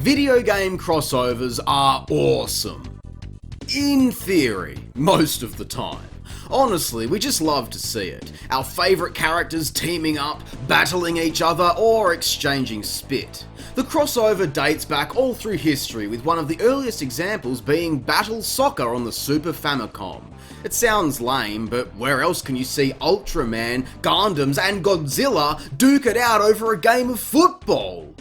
Video game crossovers are awesome. In theory, most of the time. Honestly, we just love to see it. Our favourite characters teaming up, battling each other, or exchanging spit. The crossover dates back all through history, with one of the earliest examples being Battle Soccer on the Super Famicom. It sounds lame, but where else can you see Ultraman, Gundams, and Godzilla duke it out over a game of football?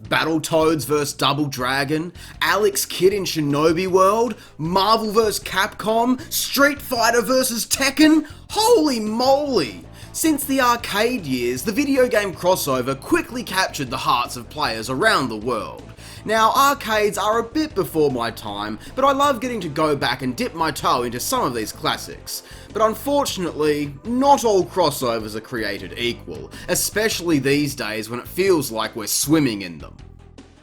Battletoads vs Double Dragon, Alex Kidd in Shinobi World, Marvel vs Capcom, Street Fighter vs Tekken? Holy moly! Since the arcade years, the video game crossover quickly captured the hearts of players around the world. Now, arcades are a bit before my time, but I love getting to go back and dip my toe into some of these classics. But unfortunately, not all crossovers are created equal, especially these days when it feels like we're swimming in them.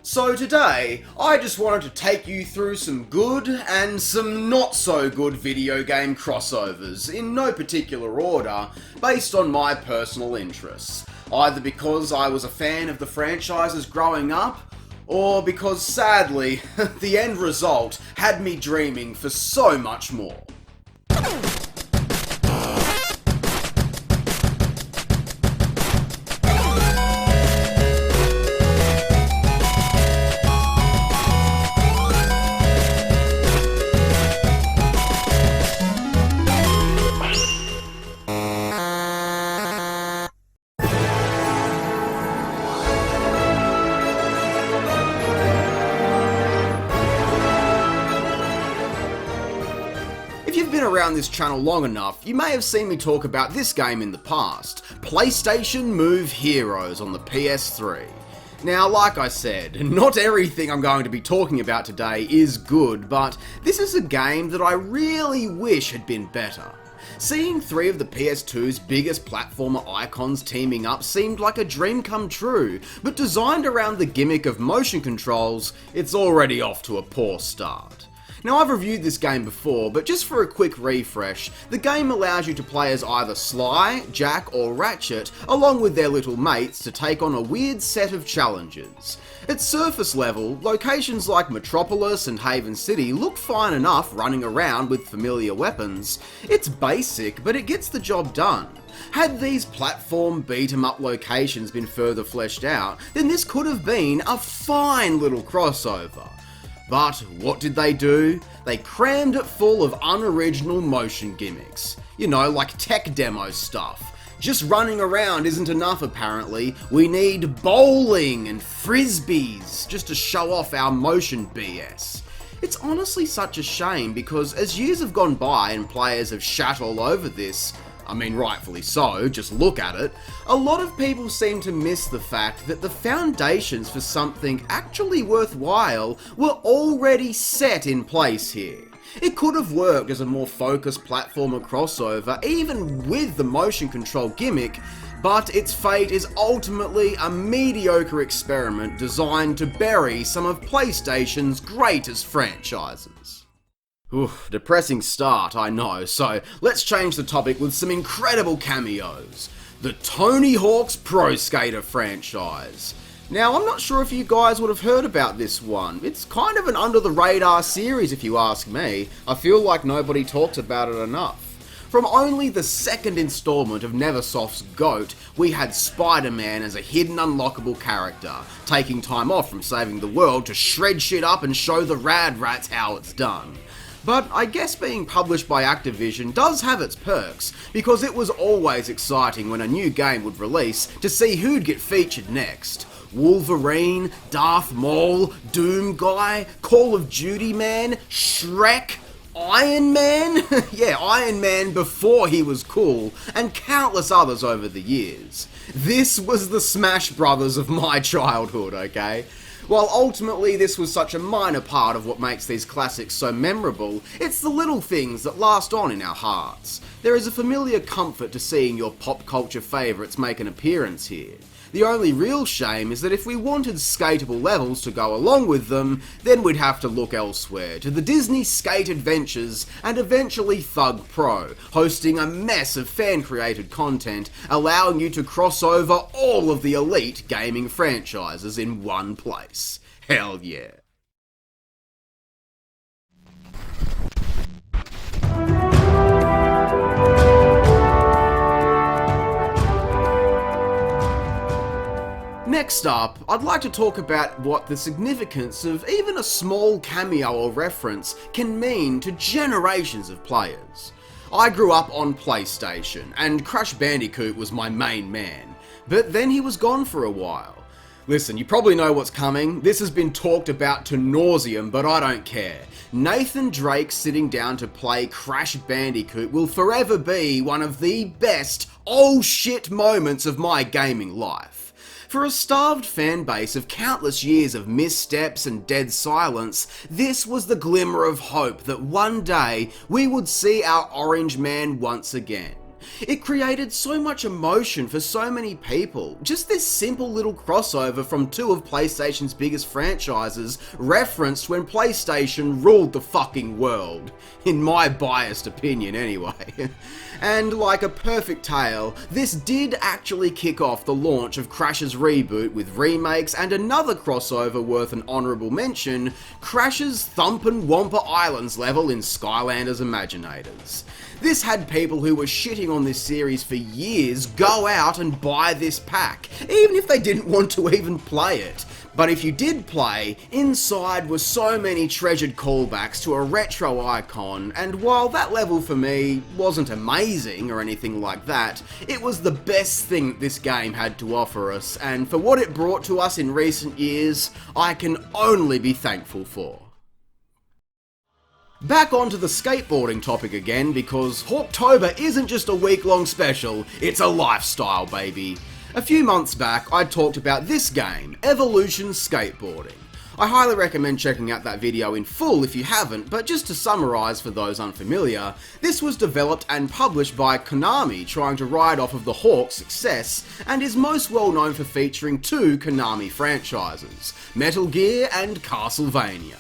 So today, I just wanted to take you through some good and some not so good video game crossovers, in no particular order, based on my personal interests. Either because I was a fan of the franchises growing up, or because sadly, the end result had me dreaming for so much more. If you've been around this channel long enough, you may have seen me talk about this game in the past, PlayStation Move Heroes on the PS3. Now, like I said, not everything I'm going to be talking about today is good, but this is a game that I really wish had been better. Seeing three of the PS2's biggest platformer icons teaming up seemed like a dream come true, but designed around the gimmick of motion controls, it's already off to a poor start. Now, I've reviewed this game before, but just for a quick refresh, the game allows you to play as either Sly, Jak, or Ratchet, along with their little mates, to take on a weird set of challenges. At surface level, locations like Metropolis and Haven City look fine enough running around with familiar weapons. It's basic, but it gets the job done. Had these platform beat-em-up locations been further fleshed out, then this could have been a fine little crossover. But what did they do? They crammed it full of unoriginal motion gimmicks. You know, like tech demo stuff. Just running around isn't enough apparently, we need bowling and frisbees just to show off our motion BS. It's honestly such a shame because as years have gone by and players have shat all over this, I mean rightfully so, just look at it, a lot of people seem to miss the fact that the foundations for something actually worthwhile were already set in place here. It could have worked as a more focused platformer crossover, even with the motion control gimmick, but its fate is ultimately a mediocre experiment designed to bury some of PlayStation's greatest franchises. Oof, depressing start, I know, so let's change the topic with some incredible cameos. The Tony Hawk's Pro Skater franchise. Now, I'm not sure if you guys would have heard about this one. It's kind of an under-the-radar series if you ask me. I feel like nobody talks about it enough. From only the second installment of Neversoft's GOAT, we had Spider-Man as a hidden unlockable character, taking time off from saving the world to shred shit up and show the rad rats how it's done. But I guess being published by Activision does have its perks, because it was always exciting when a new game would release to see who'd get featured next. Wolverine, Darth Maul, Doom Guy, Call of Duty Man, Shrek, Iron Man? Yeah, Iron Man before he was cool, and countless others over the years. This was the Smash Brothers of my childhood, okay? While ultimately this was such a minor part of what makes these classics so memorable, it's the little things that last on in our hearts. There is a familiar comfort to seeing your pop culture favourites make an appearance here. The only real shame is that if we wanted skatable levels to go along with them, then we'd have to look elsewhere, to the Disney Skate Adventures and eventually Thug Pro, hosting a mess of fan-created content, allowing you to cross over all of the elite gaming franchises in one place. Hell yeah. Next up, I'd like to talk about what the significance of even a small cameo or reference can mean to generations of players. I grew up on PlayStation, and Crash Bandicoot was my main man, but then he was gone for a while. Listen, you probably know what's coming. This has been talked about to nauseam, but I don't care. Nathan Drake sitting down to play Crash Bandicoot will forever be one of the best oh shit moments of my gaming life. For a starved fanbase of countless years of missteps and dead silence, this was the glimmer of hope that one day we would see our Orange Man once again. It created so much emotion for so many people. Just this simple little crossover from two of PlayStation's biggest franchises referenced when PlayStation ruled the fucking world. In my biased opinion anyway. And like a perfect tale, this did actually kick off the launch of Crash's reboot with remakes and another crossover worth an honourable mention, Crash's Thumpin' Wampa Islands level in Skylanders Imaginators. This had people who were shitting on this series for years go out and buy this pack, even if they didn't want to even play it. But if you did play, inside were so many treasured callbacks to a retro icon, and while that level for me wasn't amazing or anything like that, it was the best thing that this game had to offer us, and for what it brought to us in recent years, I can only be thankful for. Back onto the skateboarding topic again, because Hawktober isn't just a week-long special, it's a lifestyle, baby. A few months back, I talked about this game, Evolution Skateboarding. I highly recommend checking out that video in full if you haven't, but just to summarise for those unfamiliar, this was developed and published by Konami trying to ride off of the Hawk's success, and is most well known for featuring two Konami franchises, Metal Gear and Castlevania.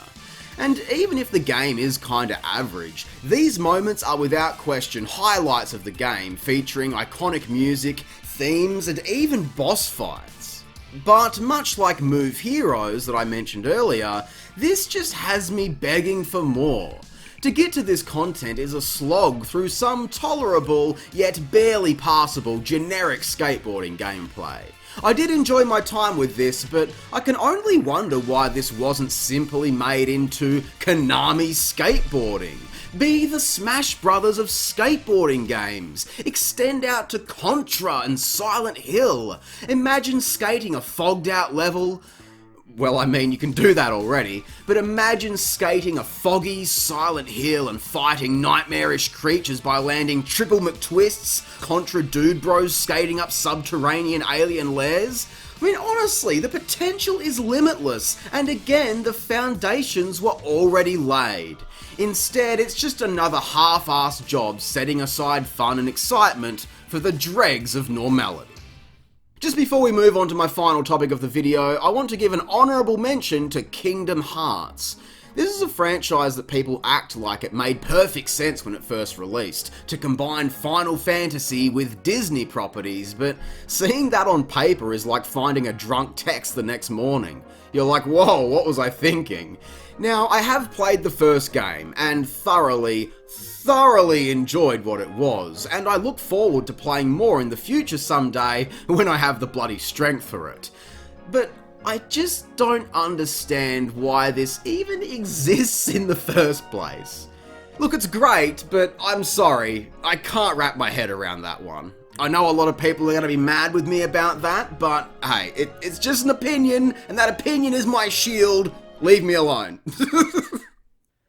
And even if the game is kinda average, these moments are without question highlights of the game, featuring iconic music, themes, and even boss fights. But much like Move Heroes that I mentioned earlier, this just has me begging for more. To get to this content is a slog through some tolerable, yet barely passable generic skateboarding gameplay. I did enjoy my time with this, but I can only wonder why this wasn't simply made into Konami Skateboarding. Be the Smash Brothers of skateboarding games. Extend out to Contra and Silent Hill. Imagine skating a fogged out level. Well, I mean, you can do that already, but imagine skating a foggy Silent Hill and fighting nightmarish creatures by landing triple McTwists, Contra Dude Bros skating up subterranean alien lairs. I mean, honestly, the potential is limitless, and again, the foundations were already laid. Instead, it's just another half-assed job setting aside fun and excitement for the dregs of normality. Just before we move on to my final topic of the video, I want to give an honourable mention to Kingdom Hearts. This is a franchise that people act like it made perfect sense when it first released, to combine Final Fantasy with Disney properties, but seeing that on paper is like finding a drunk text the next morning. You're like, whoa, what was I thinking? Now, I have played the first game, and thoroughly enjoyed what it was, and I look forward to playing more in the future someday when I have the bloody strength for it. But I just don't understand why this even exists in the first place. Look, it's great, but I'm sorry, I can't wrap my head around that one. I know a lot of people are going to be mad with me about that, but hey, it's just an opinion, and that opinion is my shield. Leave me alone.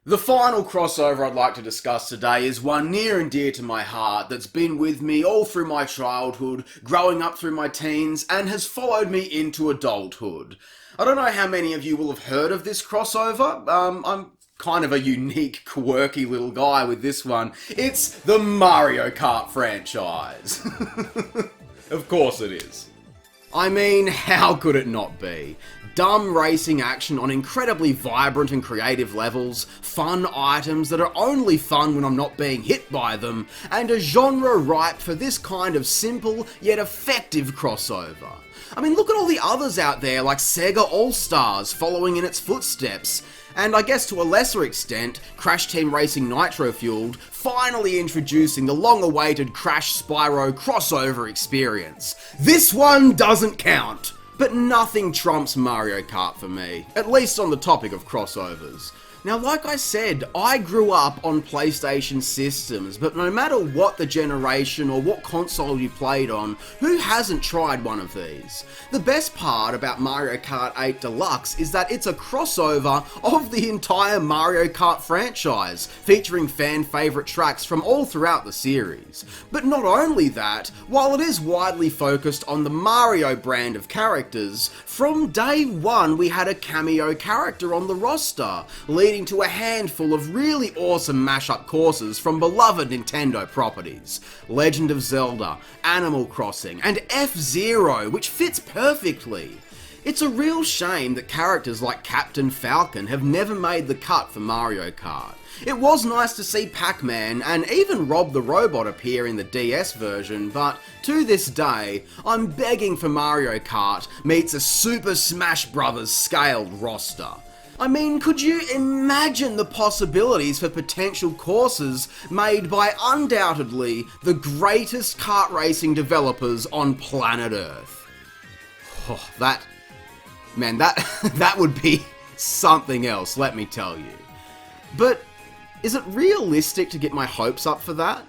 The final crossover I'd like to discuss today is one near and dear to my heart that's been with me all through my childhood, growing up through my teens, and has followed me into adulthood. I don't know how many of you will have heard of this crossover. I'm kind of a unique, quirky little guy with this one. It's the Mario Kart franchise. Of course it is. I mean, how could it not be? Dumb racing action on incredibly vibrant and creative levels, fun items that are only fun when I'm not being hit by them, and a genre ripe for this kind of simple yet effective crossover. I mean, look at all the others out there like Sega All-Stars following in its footsteps, and I guess to a lesser extent, Crash Team Racing Nitro Fueled finally introducing the long-awaited Crash Spyro crossover experience. This one doesn't count! But nothing trumps Mario Kart for me, at least on the topic of crossovers. Now, like I said, I grew up on PlayStation systems, but no matter what the generation or what console you played on, who hasn't tried one of these? The best part about Mario Kart 8 Deluxe is that it's a crossover of the entire Mario Kart franchise, featuring fan favourite tracks from all throughout the series. But not only that, while it is widely focused on the Mario brand of characters, from day one we had a cameo character on the roster, leading to a handful of really awesome mashup courses from beloved Nintendo properties. Legend of Zelda, Animal Crossing, and F-Zero, which fits perfectly. It's a real shame that characters like Captain Falcon have never made the cut for Mario Kart. It was nice to see Pac-Man and even Rob the Robot appear in the DS version, but to this day, I'm begging for Mario Kart meets a Super Smash Bros. Scaled roster. I mean, could you imagine the possibilities for potential courses made by undoubtedly the greatest kart racing developers on planet Earth? Oh, that would be something else, let me tell you. But is it realistic to get my hopes up for that?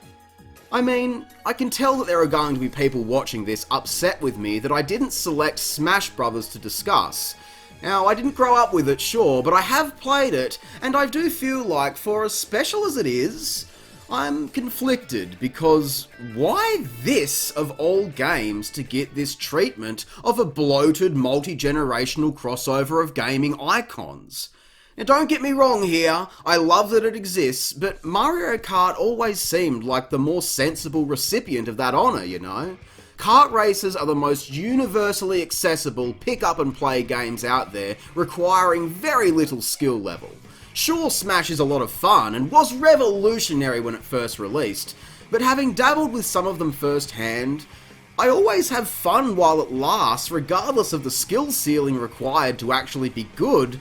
I mean, I can tell that there are going to be people watching this upset with me that I didn't select Smash Brothers to discuss. Now, I didn't grow up with it, sure, but I have played it, and I do feel like, for as special as it is, I'm conflicted, because why this, of all games, to get this treatment of a bloated, multi-generational crossover of gaming icons? Now, don't get me wrong here, I love that it exists, but Mario Kart always seemed like the more sensible recipient of that honour, you know? Kart races are the most universally accessible pick-up-and-play games out there, requiring very little skill level. Sure, Smash is a lot of fun, and was revolutionary when it first released, but having dabbled with some of them firsthand, I always have fun while it lasts, regardless of the skill ceiling required to actually be good,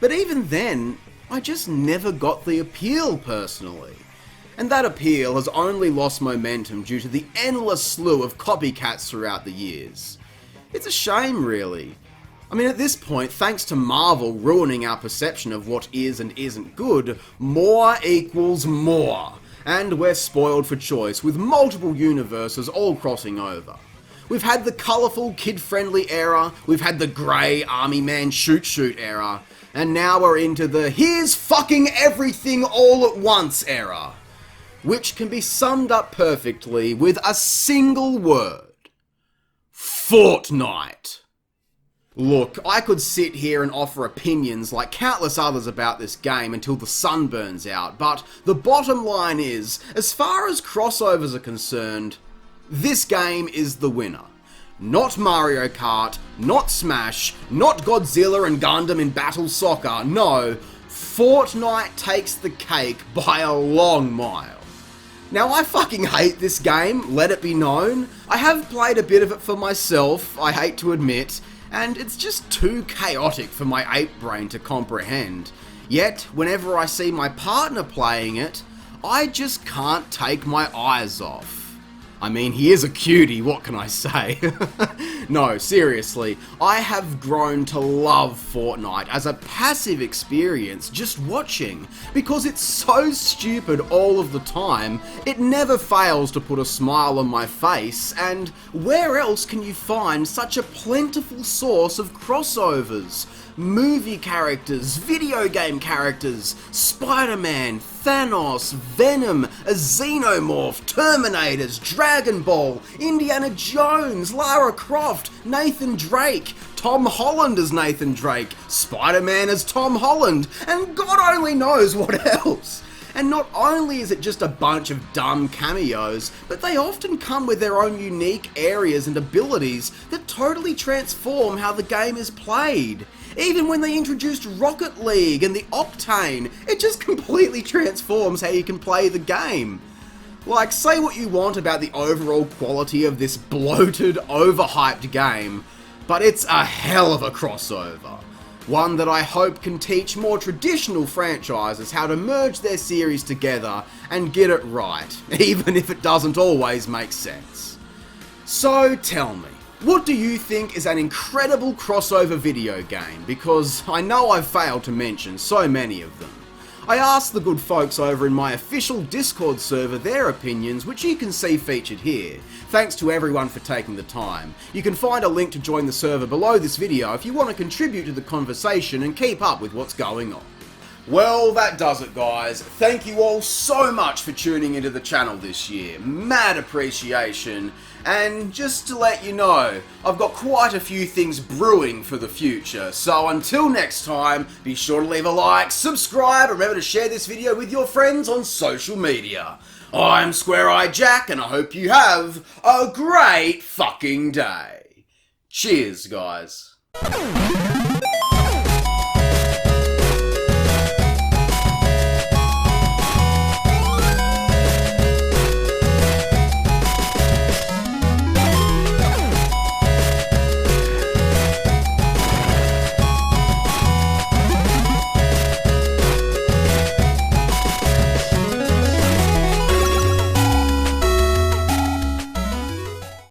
but even then, I just never got the appeal personally. And that appeal has only lost momentum due to the endless slew of copycats throughout the years. It's a shame, really. I mean, at this point, thanks to Marvel ruining our perception of what is and isn't good, more equals more. And we're spoiled for choice, with multiple universes all crossing over. We've had the colourful, kid-friendly era, we've had the grey army man shoot era, and now we're into the here's fucking everything all at once era. Which can be summed up perfectly with a single word. Fortnite. Look, I could sit here and offer opinions like countless others about this game until the sun burns out, but the bottom line is, as far as crossovers are concerned, this game is the winner. Not Mario Kart, not Smash, not Godzilla and Gundam in Battle Soccer, no, Fortnite takes the cake by a long mile. Now, I fucking hate this game, let it be known. I have played a bit of it for myself, I hate to admit, and it's just too chaotic for my ape brain to comprehend. Yet, whenever I see my partner playing it, I just can't take my eyes off. I mean, he is a cutie, what can I say? No, seriously, I have grown to love Fortnite as a passive experience just watching, because it's so stupid all of the time, it never fails to put a smile on my face, and where else can you find such a plentiful source of crossovers? Movie characters, video game characters, Spider-Man, Thanos, Venom, a Xenomorph, Terminators, Dragon Ball, Indiana Jones, Lara Croft, Nathan Drake, Tom Holland as Nathan Drake, Spider-Man as Tom Holland, and God only knows what else. And not only is it just a bunch of dumb cameos, but they often come with their own unique areas and abilities that totally transform how the game is played. Even when they introduced Rocket League and the Octane, it just completely transforms how you can play the game. Like, say what you want about the overall quality of this bloated, overhyped game, but it's a hell of a crossover. One that I hope can teach more traditional franchises how to merge their series together and get it right, even if it doesn't always make sense. So tell me, What do you think is an incredible crossover video game? Because I know I've failed to mention so many of them. I asked the good folks over in my official Discord server their opinions, which you can see featured here. Thanks to everyone for taking the time. You can find a link to join the server below this video if you want to contribute to the conversation and keep up with what's going on. Well, that does it, guys. Thank you all so much for tuning into the channel this year. Mad appreciation. And just to let you know, I've got quite a few things brewing for the future. So until next time, be sure to leave a like, subscribe, and remember to share this video with your friends on social media. I'm Eyed Jak, and I hope you have a great fucking day. Cheers, guys.